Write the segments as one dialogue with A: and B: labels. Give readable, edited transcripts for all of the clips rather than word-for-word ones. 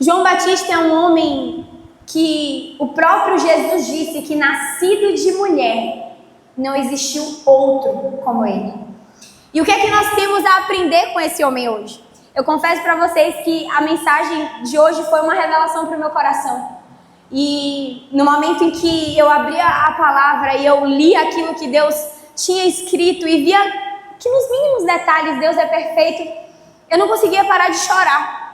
A: João Batista é um homem que o próprio Jesus disse que nascido de mulher não existiu outro como ele. E o que é que nós temos a aprender com esse homem hoje? Eu confesso para vocês que a mensagem de hoje foi uma revelação para o meu coração. E no momento em que eu abri a palavra e eu li aquilo que Deus tinha escrito e via que nos mínimos detalhes Deus é perfeito, eu não conseguia parar de chorar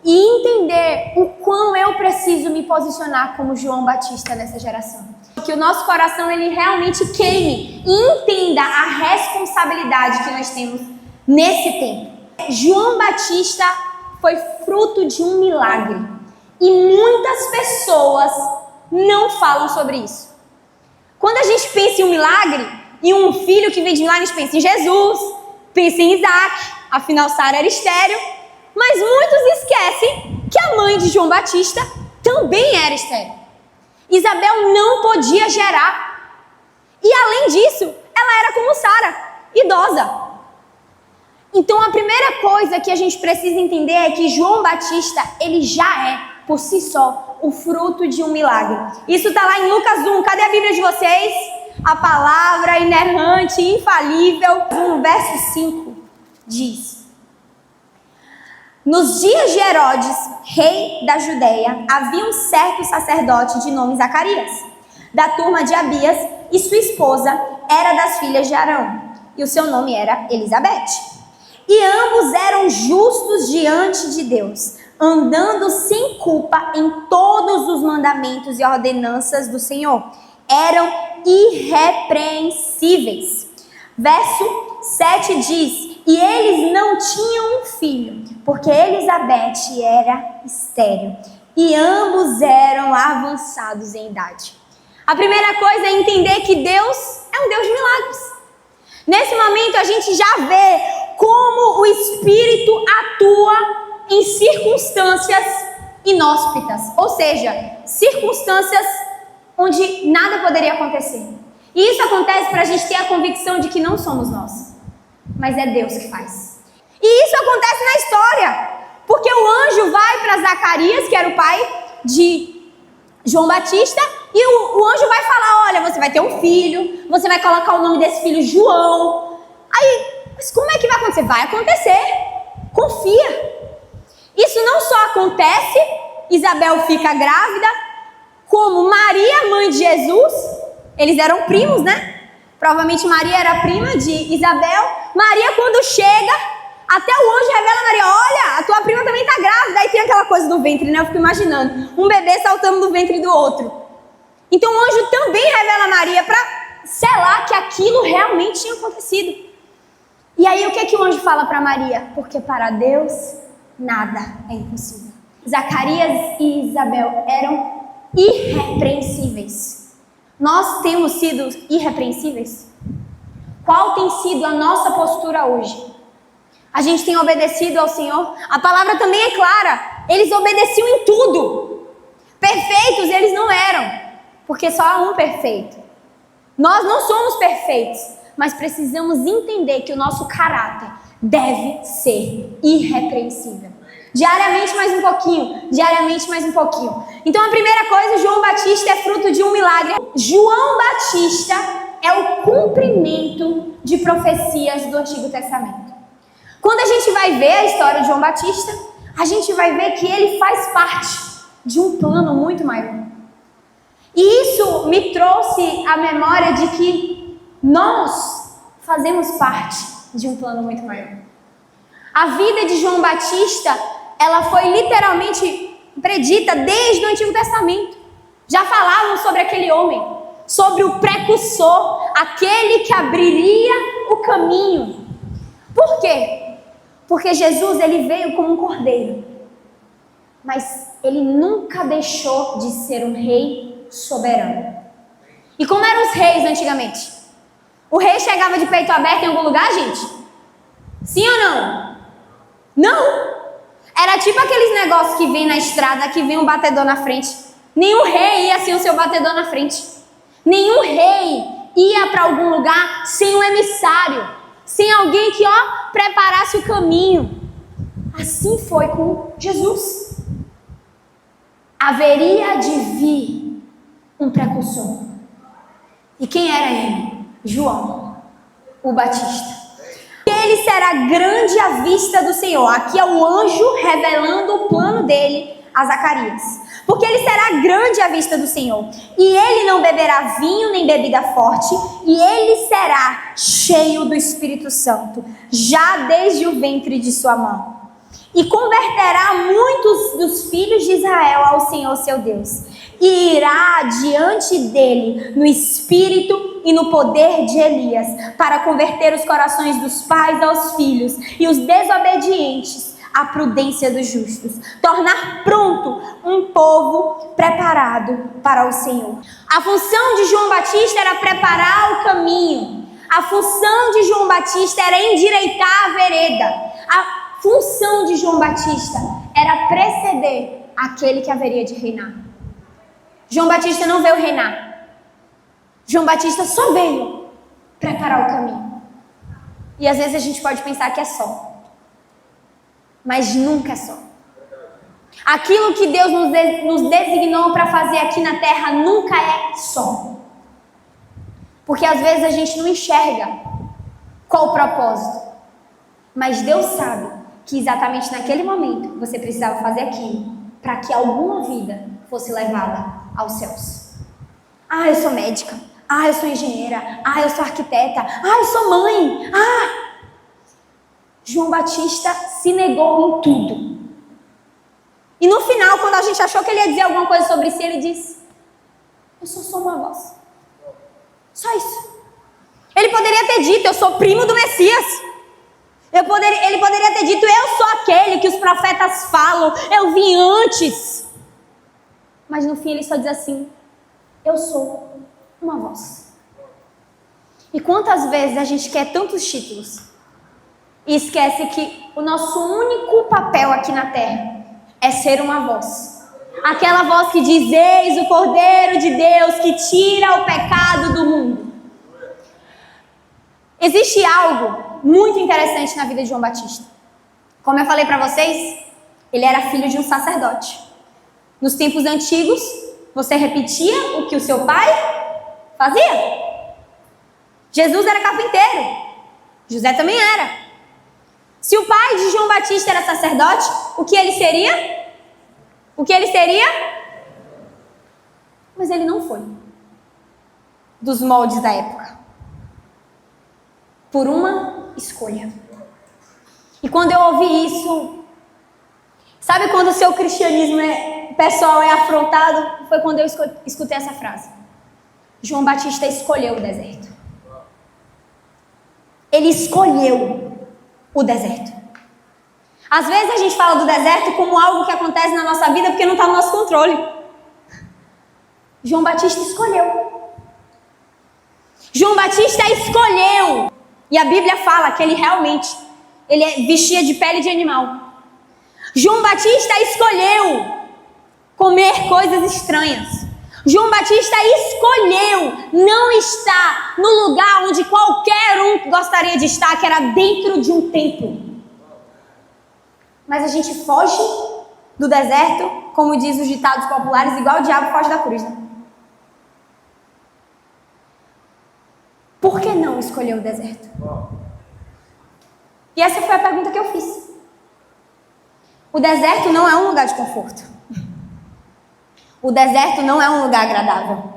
A: e entender o quão eu preciso me posicionar como João Batista nessa geração. Que o nosso coração ele realmente queime e entenda a responsabilidade que nós temos nesse tempo. João Batista foi fruto de um milagre e muitas pessoas não falam sobre isso. Quando a gente pensa em um milagre e um filho que vem de milagre, a gente pensa em Jesus, pensa em Isaac, afinal Sara era estéril, mas muitos esquecem que a mãe de João Batista também era estéril. Isabel não podia gerar. E além disso, ela era como Sara, idosa. Então a primeira coisa que a gente precisa entender é que João Batista, ele já é, por si só, o fruto de um milagre. Isso está lá em Lucas 1. Cadê a Bíblia de vocês? A palavra inerrante, infalível. No verso 5 diz: nos dias de Herodes, rei da Judéia, havia um certo sacerdote de nome Zacarias, da turma de Abias, e sua esposa era das filhas de Arão, e o seu nome era Elizabeth. E ambos eram justos diante de Deus, andando sem culpa em todos os mandamentos e ordenanças do Senhor. Eram irrepreensíveis. Verso 7 diz: e eles não tinham um filho, porque Elizabeth era estéril, e ambos eram avançados em idade. A primeira coisa é entender que Deus é um Deus de milagres. Nesse momento a gente já vê como o Espírito atua em circunstâncias inóspitas, ou seja, circunstâncias onde nada poderia acontecer. E isso acontece para a gente ter a convicção de que não somos nós, mas é Deus que faz. E isso acontece na história, porque o anjo vai para Zacarias, que era o pai de João Batista, e o anjo vai falar: olha, você vai ter um filho, você vai colocar o nome desse filho João. Aí, mas como é que vai acontecer? Vai acontecer, confia. Isso não só acontece, Isabel fica grávida, como Maria, mãe de Jesus, eles eram primos, né? Provavelmente Maria era prima de Isabel. Maria, quando chega, até o anjo revela a Maria: olha, a tua prima também está grávida. Aí tem aquela coisa do ventre, né? Eu fico imaginando, um bebê saltando do ventre do outro. Então o anjo também revela a Maria para selar que aquilo realmente tinha acontecido. E aí o que é que o anjo fala para Maria? Porque para Deus nada é impossível. Zacarias e Isabel eram irrepreensíveis. Nós temos sido irrepreensíveis? Qual tem sido a nossa postura hoje? A gente tem obedecido ao Senhor? A palavra também é clara. Eles obedeciam em tudo. Perfeitos eles não eram, porque só há um perfeito. Nós não somos perfeitos, mas precisamos entender que o nosso caráter deve ser irrepreensível. Diariamente mais um pouquinho, diariamente mais um pouquinho. Então a primeira coisa, João Batista é fruto de um milagre. João Batista é o cumprimento de profecias do Antigo Testamento. Quando a gente vai ver a história de João Batista, a gente vai ver que ele faz parte de um plano muito maior. E isso me trouxe a memória de que nós fazemos parte de um plano muito maior. A vida de João Batista, ela foi literalmente predita desde o Antigo Testamento. Já falavam sobre aquele homem, sobre o precursor, aquele que abriria o caminho. Por quê? Porque Jesus, ele veio como um cordeiro, mas ele nunca deixou de ser um rei soberano. E como eram os reis antigamente? O rei chegava de peito aberto em algum lugar, gente? Sim ou não? Não! Era tipo aqueles negócios que vem na estrada, que vem um batedor na frente. Nenhum rei ia sem o seu batedor na frente. Nenhum rei ia para algum lugar sem um emissário, sem alguém que, preparasse o caminho. Assim foi com Jesus. haveria de vir um precursor. E quem era ele? João, o Batista. Ele será grande à vista do Senhor. Aqui é o anjo revelando o plano dele a Zacarias. Porque ele será grande à vista do Senhor. E ele não beberá vinho nem bebida forte. E ele será cheio do Espírito Santo, já desde o ventre de sua mãe. E converterá muitos dos filhos de Israel ao Senhor seu Deus. E irá diante dele no espírito e no poder de Elias, para converter os corações dos pais aos filhos e os desobedientes à prudência dos justos, tornar pronto um povo preparado para o Senhor. A função de João Batista era preparar o caminho. A função de João Batista era endireitar a vereda. A função de João Batista era preceder aquele que haveria de reinar. João Batista não veio reinar. João Batista só veio preparar o caminho. E às vezes a gente pode pensar que é só. Mas nunca é só. Aquilo que Deus nos designou para fazer aqui na terra nunca é só. Porque às vezes a gente não enxerga qual o propósito. Mas Deus sabe que exatamente naquele momento você precisava fazer aquilo para que alguma vida fosse levada aos céus. Ah, eu sou médica. Ah, eu sou engenheira. Ah, eu sou arquiteta. Ah, eu sou mãe. João Batista se negou em tudo. E no final, quando a gente achou que ele ia dizer alguma coisa sobre si, ele disse: eu sou só uma voz. Só isso. Ele poderia ter dito: eu sou primo do Messias. Ele poderia ter dito: eu sou aquele que os profetas falam. Eu vim antes. Mas no fim ele só diz assim: eu sou uma voz. E quantas vezes a gente quer tantos títulos e esquece que o nosso único papel aqui na terra é ser uma voz. Aquela voz que diz: eis o Cordeiro de Deus que tira o pecado do mundo. Existe algo muito interessante na vida de João Batista. Como eu falei para vocês, ele era filho de um sacerdote. Nos tempos antigos, você repetia o que o seu pai fazia. Jesus era carpinteiro. José também era. Se o pai de João Batista era sacerdote, o que ele seria? O que ele seria? Mas ele não foi dos moldes da época. Por uma escolha. E quando eu ouvi isso, sabe quando o seu cristianismo pessoal é afrontado? Foi quando eu escutei essa frase. João Batista escolheu o deserto. Ele escolheu o deserto. Às vezes a gente fala do deserto como algo que acontece na nossa vida porque não está no nosso controle. João Batista escolheu. João Batista escolheu. E a Bíblia fala que ele realmente vestia de pele de animal. João Batista escolheu comer coisas estranhas. João Batista escolheu não estar no lugar onde qualquer um gostaria de estar, que era dentro de um templo. Mas a gente foge do deserto, como diz os ditados populares, igual o diabo foge da cruz, né? Por que não escolher o deserto? E essa foi a pergunta que eu fiz. O deserto não é um lugar de conforto. O deserto não é um lugar agradável.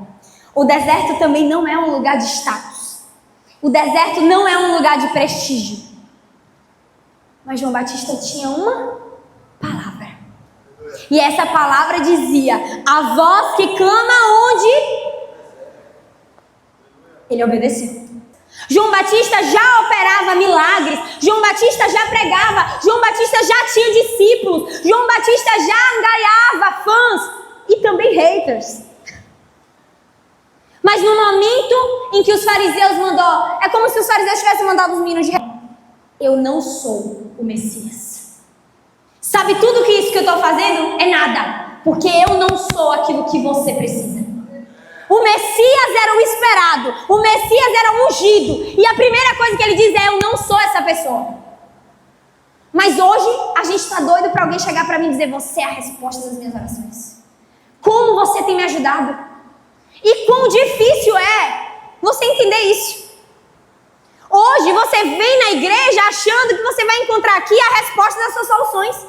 A: O deserto também não é um lugar de status. O deserto não é um lugar de prestígio. Mas João Batista tinha uma palavra. E essa palavra dizia: a voz que clama onde? Ele obedeceu. João Batista já operava milagres. João Batista já pregava. João Batista já tinha discípulos. João Batista já angariava fãs e também haters. Mas no momento em que os fariseus mandou, é como se os fariseus tivessem mandado os meninos de eu não sou o Messias. Sabe tudo que isso que eu estou fazendo? É nada. Porque eu não sou aquilo que você precisa. O Messias era o esperado. O Messias era o ungido. E a primeira coisa que ele diz é: eu não sou essa pessoa. Mas hoje a gente está doido para alguém chegar para mim e dizer: você é a resposta das minhas orações. ajudado. E quão difícil é você entender isso. Hoje você vem na igreja achando que você vai encontrar aqui a resposta das suas soluções.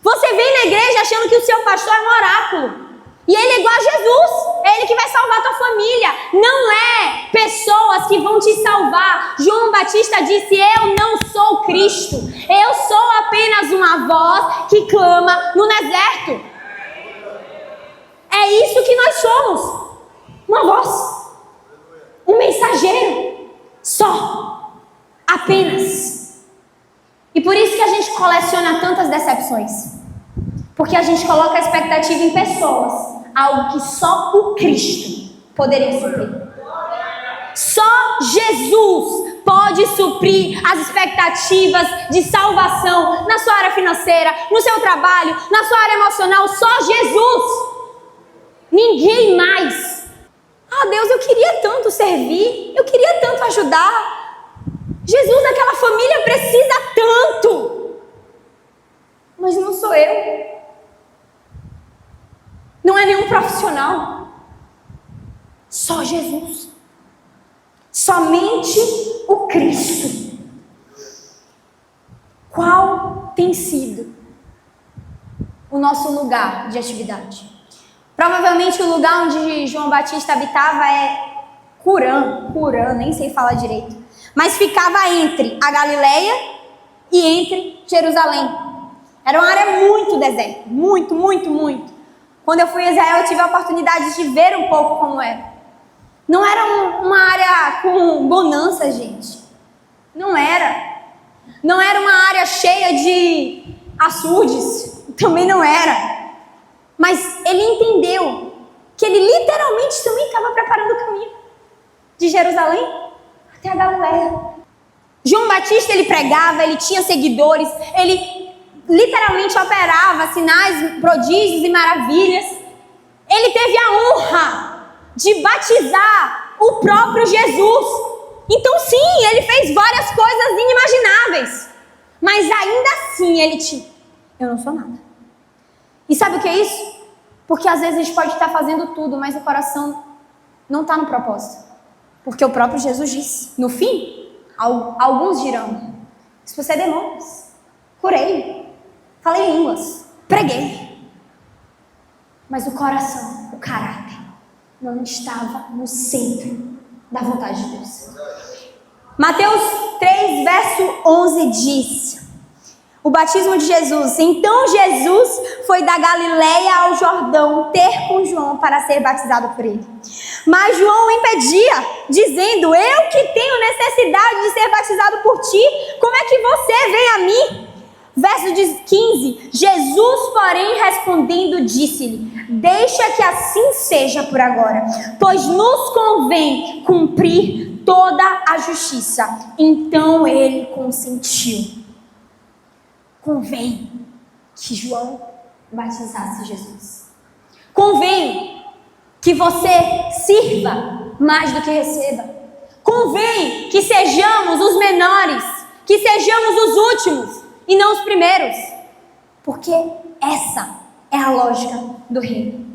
A: Você vem na igreja achando que o seu pastor é um oráculo. E ele é igual a Jesus. É ele que vai salvar a tua família. Não é pessoas que vão te salvar. João Batista disse: eu não sou Cristo. Eu sou apenas uma voz que clama no deserto. É isso que nós somos. Uma voz. Um mensageiro. Só. Apenas. E por isso que a gente coleciona tantas decepções. Porque a gente coloca a expectativa em pessoas. Algo que só o Cristo poderia suprir. Só Jesus pode suprir as expectativas de salvação na sua área financeira, no seu trabalho, na sua área emocional. Só Jesus. Ninguém mais. Ah, Deus, eu queria tanto servir. Eu queria tanto ajudar. Jesus, aquela família precisa tanto. Mas não sou eu. Não é nenhum profissional. Só Jesus. Somente o Cristo. Qual tem sido o nosso lugar de atividade? Provavelmente o lugar onde João Batista habitava é Curã, nem sei falar direito. Mas ficava entre a Galileia e entre Jerusalém. Era uma área muito deserta. Muito. Quando eu fui a Israel, eu tive a oportunidade de ver um pouco como era. Não era uma área com bonança, gente. Não era. Não era uma área cheia de açudes. Também não era. Mas ele entendeu que ele literalmente também estava preparando o caminho. De Jerusalém até a Galileia. João Batista, ele pregava, ele tinha seguidores, ele literalmente operava sinais, prodígios e maravilhas. Ele teve a honra de batizar o próprio Jesus. Então sim, ele fez várias coisas inimagináveis. Mas ainda assim ele tinha: eu não sou nada. E sabe o que é isso? Porque às vezes a gente pode estar fazendo tudo, mas o coração não está no propósito. Porque o próprio Jesus disse: no fim, alguns dirão: expulsei demônios, curei, falei línguas, preguei. Mas o coração, o caráter, não estava no centro da vontade de Deus. Mateus 3, verso 11 diz: o batismo de Jesus. Então Jesus foi da Galileia ao Jordão ter com João para ser batizado por ele. Mas João o impedia, dizendo: eu que tenho necessidade de ser batizado por ti, como é que você vem a mim? Verso 15, Jesus, porém, respondendo, disse-lhe: deixa que assim seja por agora, pois nos convém cumprir toda a justiça. Então ele consentiu. Convém que João batizasse Jesus. Convém que você sirva mais do que receba. Convém que sejamos os menores, que sejamos os últimos e não os primeiros. Porque essa é a lógica do reino.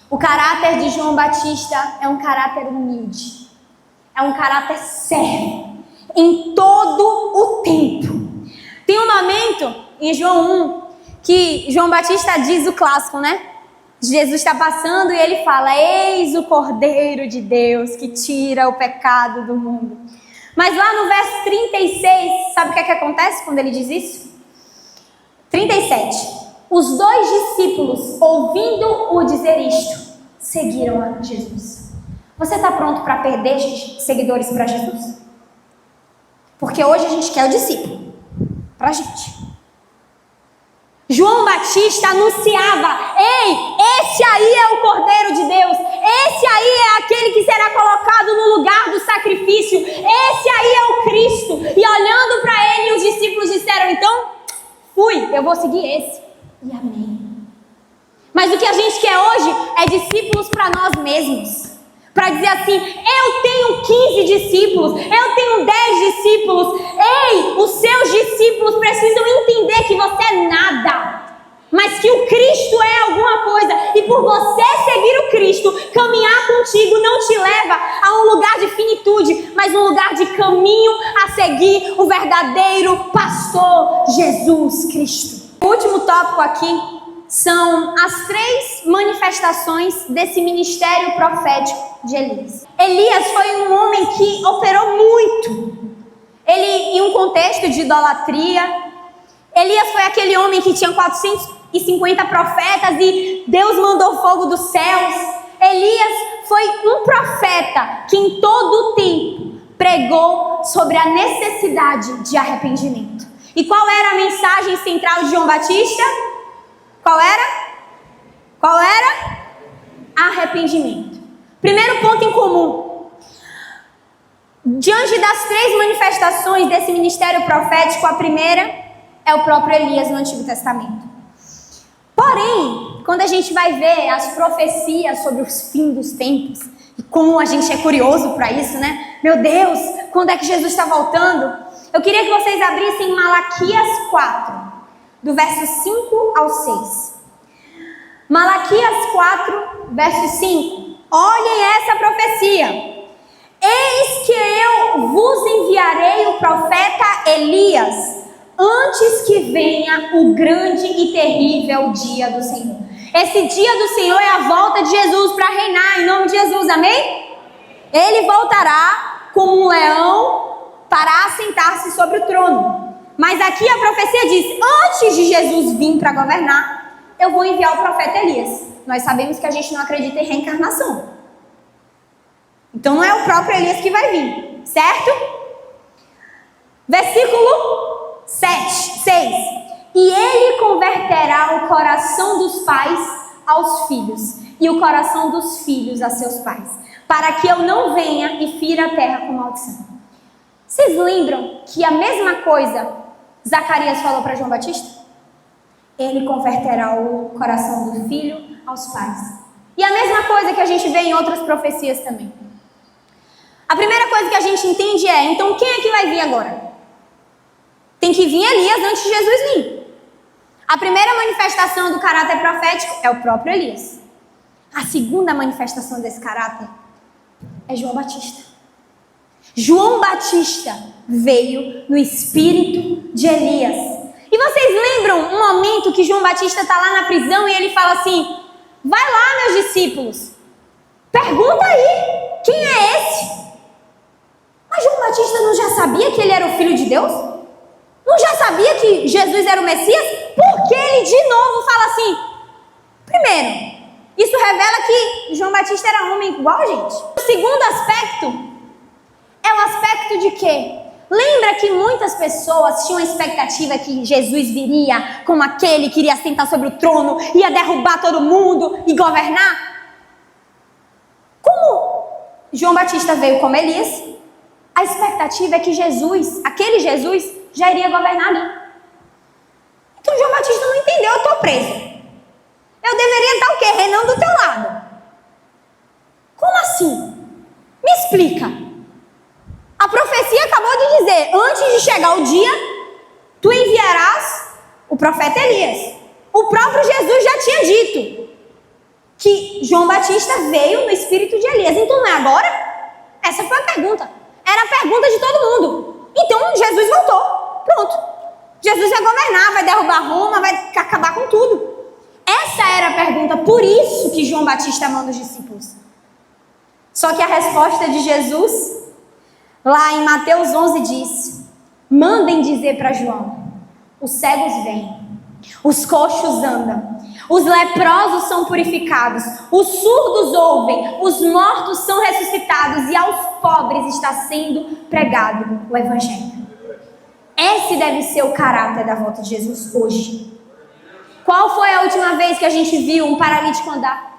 A: O caráter de João Batista é um caráter humilde. É um caráter sério em todo o tempo. Tem um momento em João 1 que João Batista diz o clássico, né? Jesus está passando e ele fala: eis o Cordeiro de Deus que tira o pecado do mundo. Mas lá no verso 36, sabe o que é que acontece quando ele diz isso? 37. Os dois discípulos, ouvindo-o dizer isto, seguiram a Jesus. Você está pronto para perder seguidores para Jesus? Porque hoje a gente quer o discípulo para a gente. João Batista anunciava: ei, esse aí é o Cordeiro de Deus, esse aí é aquele que será colocado no lugar do sacrifício, esse aí é o Cristo. E olhando para ele, os discípulos disseram: então, eu vou seguir esse. E amém. Mas o que a gente quer hoje é discípulos para nós mesmos. Para dizer assim: eu tenho 15 discípulos, eu tenho 10 discípulos. Ei, os seus discípulos precisam entender que você é nada, mas que o Cristo é alguma coisa. E por você seguir o Cristo, de caminho a seguir o verdadeiro pastor Jesus Cristo. O último tópico aqui são as 3 manifestações desse ministério profético de Elias. Elias foi um homem que operou muito. Ele, em um contexto de idolatria, Elias foi aquele homem que tinha 450 profetas e Deus mandou fogo dos céus. Elias foi um profeta que em todo o tempo pregou sobre a necessidade de arrependimento. E qual era a mensagem central de João Batista? Qual era? Arrependimento. Primeiro ponto em comum. Diante das 3 manifestações desse ministério profético, a primeira é o próprio Elias no Antigo Testamento. Porém, quando a gente vai ver as profecias sobre os fins dos tempos, e como a gente é curioso para isso, né? Meu Deus, quando é que Jesus está voltando? Eu queria que vocês abrissem Malaquias 4, do verso 5 ao 6. Malaquias 4, verso 5. Olhem essa profecia. Eis que eu vos enviarei o profeta Elias, antes que venha o grande e terrível dia do Senhor. Esse dia do Senhor é a volta de Jesus para reinar, em nome de Jesus, amém? Ele voltará como um leão para assentar-se sobre o trono. Mas aqui a profecia diz, antes de Jesus vir para governar, eu vou enviar o profeta Elias. Nós sabemos que a gente não acredita em reencarnação. Então não é o próprio Elias que vai vir, certo? Versículo 6. E ele converterá o coração dos pais aos filhos, e o coração dos filhos a seus pais, para que eu não venha e fira a terra com maldição. Vocês lembram que a mesma coisa Zacarias falou para João Batista? Ele converterá o coração do filho aos pais. E a mesma coisa que a gente vê em outras profecias também. A primeira coisa que a gente entende é, então quem é que vai vir agora? Tem que vir Elias antes de Jesus vir. A primeira manifestação do caráter profético é o próprio Elias. A segunda manifestação desse caráter é João Batista. João Batista veio no espírito de Elias. E vocês lembram um momento que João Batista está lá na prisão e ele fala assim, vai lá, meus discípulos, pergunta aí, quem é esse? Mas João Batista não já sabia que ele era o Filho de Deus? Não já sabia que Jesus era o Messias? Por que ele de novo fala assim? Primeiro, isso revela que João Batista era homem igual a gente. O segundo aspecto é o aspecto de que lembra que muitas pessoas tinham a expectativa que Jesus viria como aquele que iria sentar sobre o trono, ia derrubar todo mundo e governar? Como João Batista veio como Elias, a expectativa é que Jesus, aquele Jesus, já iria governar ali. Então João Batista não entendeu, eu estou preso. Eu deveria estar o quê? Reinando do teu lado. Como assim? Me explica. A profecia acabou de dizer, antes de chegar o dia, tu enviarás o profeta Elias. O próprio Jesus já tinha dito que João Batista veio no espírito de Elias. Então não é agora? Essa foi a pergunta. Era a pergunta de todo mundo. Então Jesus voltou. Pronto. Jesus vai governar, vai derrubar Roma, vai acabar com tudo. Essa era a pergunta. Por isso que João Batista manda os discípulos. Só que a resposta de Jesus, lá em Mateus 11 diz, mandem dizer para João, os cegos vêm, os coxos andam, os leprosos são purificados, os surdos ouvem, os mortos são ressuscitados e aos pobres está sendo pregado o Evangelho. Esse deve ser o caráter da volta de Jesus hoje. Qual foi a última vez que a gente viu um paralítico andar?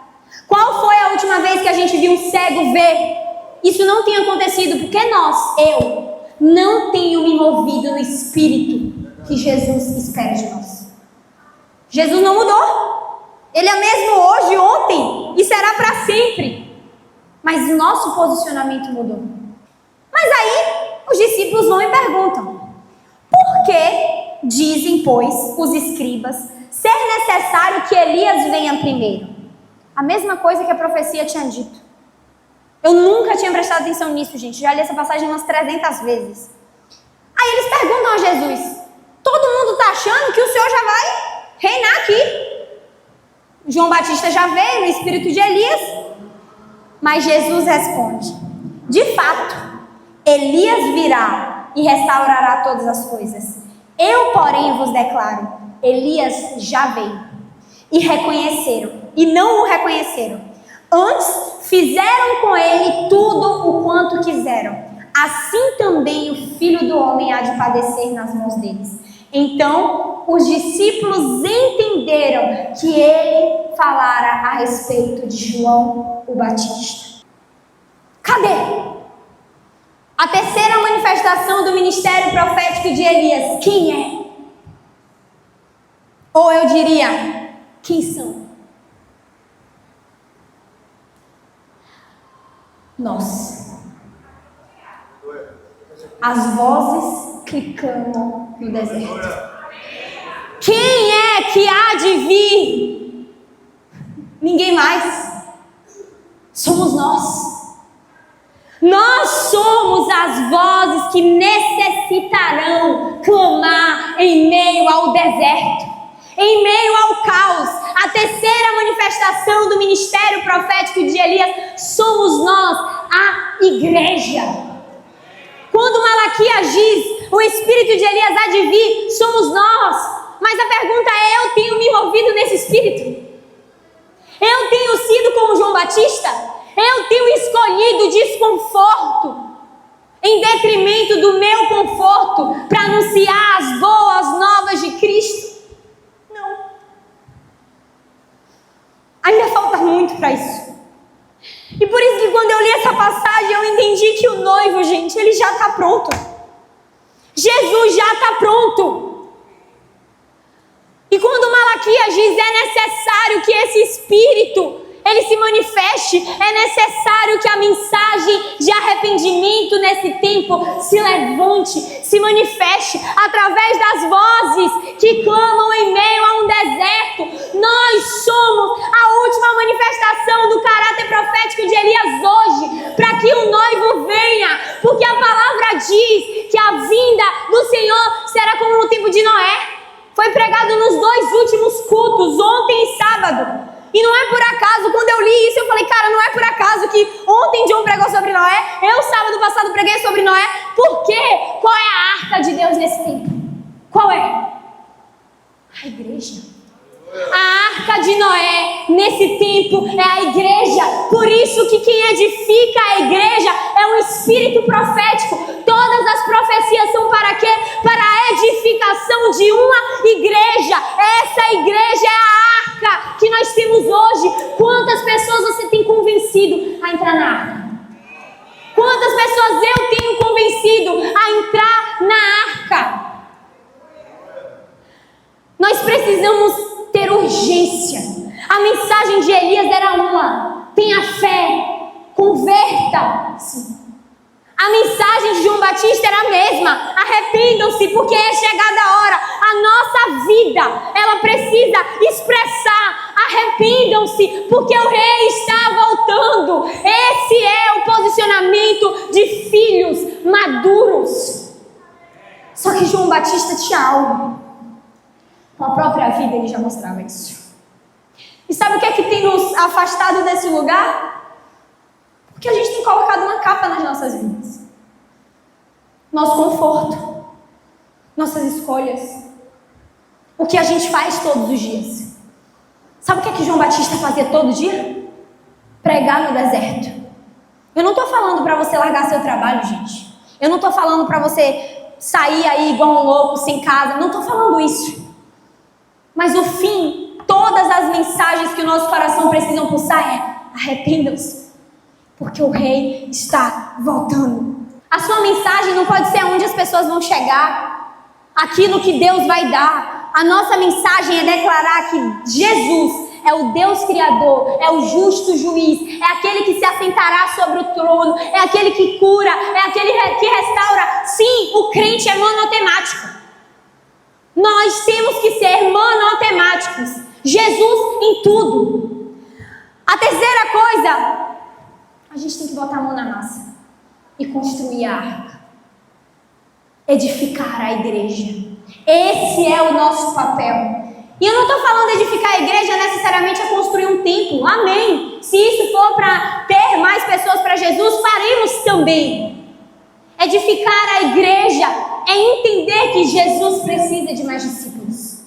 A: Qual foi a última vez que a gente viu um cego ver? Isso não tem acontecido porque eu não tenho me movido no espírito que Jesus espera de nós. Jesus não mudou. Ele é mesmo hoje, ontem e será para sempre. Mas o nosso posicionamento mudou. Mas aí os discípulos vão e perguntam, por que dizem, pois, os escribas, ser necessário que Elias venha primeiro? A mesma coisa que a profecia tinha dito. Eu nunca tinha prestado atenção nisso, gente. Já li essa passagem umas 300 vezes. Aí eles perguntam a Jesus: todo mundo está achando que o Senhor já vai reinar aqui. João Batista já veio no espírito de Elias. Mas Jesus responde: de fato, Elias virá e restaurará todas as coisas. Eu, porém, vos declaro: Elias já veio. E reconheceram, e não o reconheceram. Antes, fizeram com ele tudo o quanto quiseram. Assim também o Filho do Homem há de padecer nas mãos deles. Então, os discípulos entenderam que ele falara a respeito de João o Batista. Cadê? A terceira manifestação do ministério profético de Elias. Quem é? Ou eu diria, quem são? Nós. As vozes que clamam no deserto. Quem é que há de vir? Ninguém mais. Somos nós. Nós somos as vozes que necessitarão clamar em meio ao deserto, em meio ao caos. A terceira manifestação do ministério profético de Elias somos nós, a igreja. Quando Malaquias diz, o espírito de Elias há de vir, somos nós. Mas a pergunta é, eu tenho me envolvido nesse espírito? Eu tenho sido como João Batista? Eu tenho escolhido desconforto em detrimento do meu conforto para anunciar as boas novas de Cristo? Não. Ainda falta muito para isso. E por isso que quando eu li essa passagem, eu entendi que o noivo, gente, ele já está pronto. Jesus já está pronto. E quando Malaquias diz, é necessário que esse Espírito, ele se manifeste, é necessário que a mensagem de arrependimento nesse tempo se levante, se manifeste através das vozes que clamam em meio a um deserto. Nós somos a última manifestação do caráter profético de Elias hoje, para que o noivo venha, porque a palavra diz que a vinda do Senhor será como no tempo de Noé. Foi pregado nos 2 últimos cultos, ontem e sábado. E não é por acaso, quando eu li isso, eu falei, cara, não é por acaso que ontem John pregou sobre Noé, eu sábado passado preguei sobre Noé. Por quê? Qual é a arca de Deus nesse tempo? Qual é? A igreja. A arca de Noé nesse tempo é a igreja. Por isso que quem edifica a igreja é um espírito profético. Todas as profecias são para quê? Para a edificação de uma igreja. Essa igreja é a arca que nós temos hoje. Quantas pessoas você tem convencido a entrar na arca? Quantas pessoas eu tenho convencido a entrar na arca? Nós precisamos ter urgência. A mensagem de Elias era uma: tenha fé, converta-se. A mensagem de João Batista era a mesma: arrependam-se, porque é chegada a hora. A nossa vida, ela precisa expressar: arrependam-se, porque o rei está voltando. Esse é o posicionamento de filhos maduros. Só que João Batista tinha algo. Com a própria vida ele já mostrava isso. E sabe o que é que tem nos afastado desse lugar? Porque a gente tem colocado uma capa nas nossas vidas. Nosso conforto, nossas escolhas, o que a gente faz todos os dias. Sabe o que é que João Batista fazia todo dia? Pregar no deserto. Eu não estou falando para você largar seu trabalho, gente. Eu não estou falando para você sair aí igual um louco, sem casa. Não estou falando isso. Mas no fim, todas as mensagens que o nosso coração precisa pulsar é: arrependam-se, porque o rei está voltando. A sua mensagem não pode ser onde as pessoas vão chegar, aquilo que Deus vai dar. A nossa mensagem é declarar que Jesus é o Deus Criador, é o justo juiz, é aquele que se assentará sobre o trono, é aquele que cura, é aquele que restaura. Sim, o crente é monotemático. Nós temos que ser monotemáticos. Jesus em tudo. A terceira coisa, a gente tem que botar a mão na massa e construir a arca, edificar a igreja. Esse é o nosso papel. E eu não estou falando de edificar a igreja necessariamente a construir um templo, amém. Se isso for para ter mais pessoas para Jesus, faremos também. Edificar a igreja é entender que Jesus precisa de mais discípulos.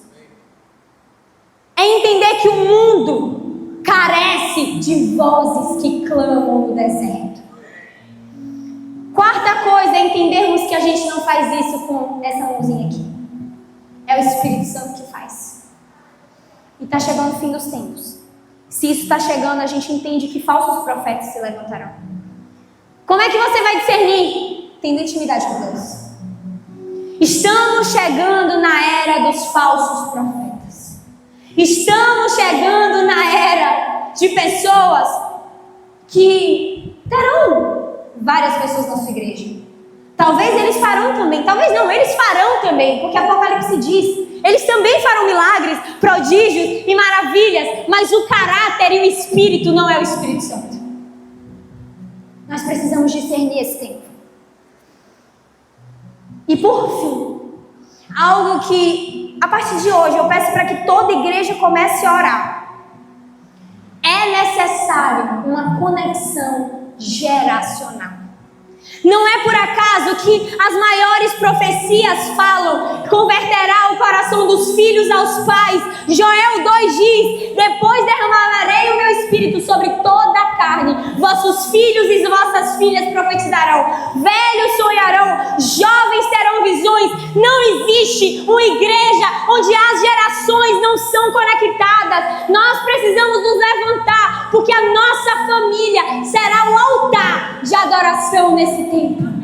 A: É entender que o mundo carece de vozes que clamam no deserto. Quarta coisa é entendermos que a gente não faz isso com essa mãozinha aqui. É o Espírito Santo que faz. E está chegando o fim dos tempos. Se isso está chegando, a gente entende que falsos profetas se levantarão. Como é que você vai discernir? Tendo intimidade com Deus. Estamos chegando na era dos falsos profetas. Estamos chegando na era de pessoas que terão várias pessoas na sua igreja. Talvez eles farão também, talvez não, eles farão também, porque Apocalipse diz, eles também farão milagres, prodígios e maravilhas, mas o caráter e o espírito não é o Espírito Santo. Nós precisamos discernir esse tempo. E por fim, algo que a partir de hoje eu peço para que toda igreja comece a orar. É necessário uma conexão geracional. Não é por acaso que as maiores profecias falam: converterá o coração dos filhos aos pais. Joel 2 diz: depois derramarei o meu espírito sobre toda a carne. Vossos filhos e vossas filhas profetizarão, velhos sonharão, jovens terão visões. Não existe uma igreja onde as gerações não são conectadas. Nós precisamos nos levantar, porque a nossa família será o altar de adoração nesse tempo.